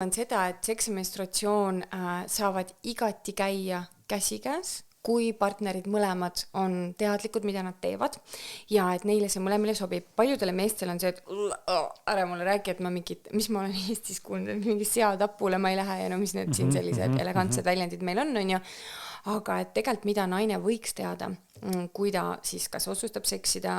on seda, et seks ja menstruatsioon saavad igati käia käsikäes, kui partnerid mõlemad on teadlikud, mida nad teevad ja et neile see mõlemile sobib. Paljudele meestel on see, et ära mulle räägi, et ma mingit, mis ma olen Eestis kuulnud, et mingi seatapule ma ei lähe ja no mis need siin sellised elegantsed väljendid meil on ju. Aga et tegelikult mida naine võiks teada, kui ta siis kas otsustab seksida,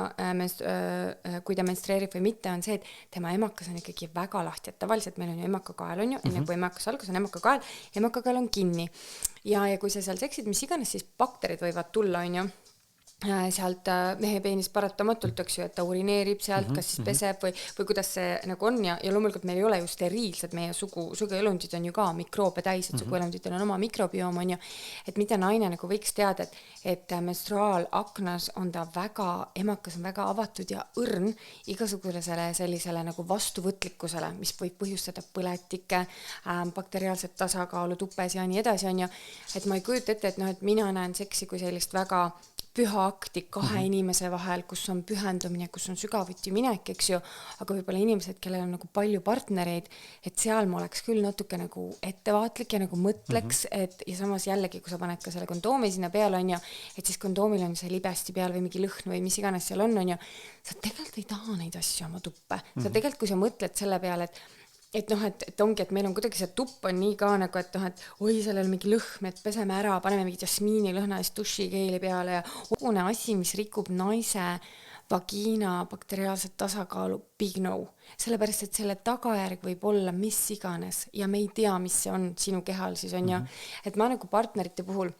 kui ta menstreerib või mitte, on see, et tema emakas on ikkagi väga lahti, et tavaliselt meil on ju emakakael on ju, enne kui emakas algas on emakakael on kinni ja kui sa seal seksid, mis iganes, siis bakterid võivad tulla on ju sealt mehe peenis paratamatult, eks ju, et ta urineerib sealt, kas siis peseb või kuidas see nagu on ja loomulikult meil ei ole ju steriilsed, meie suguelundid on ju ka mikroobe täis, et suguelunditel on oma mikrobioom on ju, et mida naine nagu võiks teada, et menstruaalaknas on ta väga, emakas on väga avatud ja õrn igasugusele sellisele nagu vastuvõtlikkusele, mis võib põhjustada põletike, bakteriaalset tasakaalu tupes ja nii edasi on ju, et ma ei kujuta ette, et noh, et mina näen seksi kui sellist väga püha akti kahe inimese vahel, kus on pühendumine, kus on sügavuti minek, eks ju, aga võib-olla inimesed, kellel on nagu palju partnereid, et seal ma oleks küll natuke nagu ettevaatlik ja nagu mõtleks, et ja samas jällegi, kui sa paned ka selle kondoomi sinna peale on ju, et siis kondoomil on see libesti peal või mingi lõhn või mis iganes seal on ju, sa tegelikult ei taha neid asju oma tuppe. Sa tegelikult, kui sa mõtled selle peale, et noh, et ongi, et meil on kuidagi see tupp on nii ka nagu, et noh, et oi, sellel mingi lõhm, et peseme ära, paneme mingi jasmiini lõhna eest dušikeeli peale ja ogune asi, mis rikub naise vagiina bakteriaalset tasakaalu, big no. Sellepärast, et selle tagajärg võib olla mis iganes ja me ei tea, mis see on sinu kehal siis on ju. Et ma nagu partnerite puhul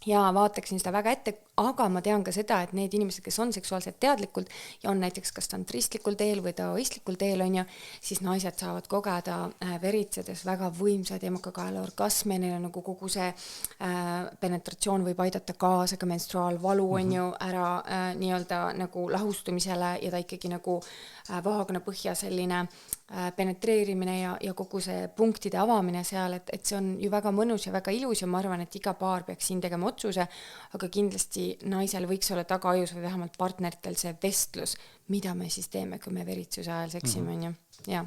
ja vaataksin seda väga ette, aga ma tean ka seda, et need inimesed, kes on seksuaalselt teadlikult ja on näiteks kas tantristlikul teel või taoistlikul teel on ju, siis naised saavad kogeda veritsedes väga võimsad emakakaela orgasme, neil on nagu kogu see penetratsioon võib aidata kaasa ka menstruaalvalu on ju ära nii-öelda nagu lahustumisele ja ta ikkagi nagu vahakonna põhja selline penetreerimine ja kogu see punktide avamine seal, et see on ju väga mõnus ja väga ilus ja ma arvan, et iga paar peaks siin tegema otsuse, aga kindlasti naisel võiks olla tagaajus või vähemalt partneritel see vestlus, mida me siis teeme, kui me veritsuse ajal seksime on ju. Ja.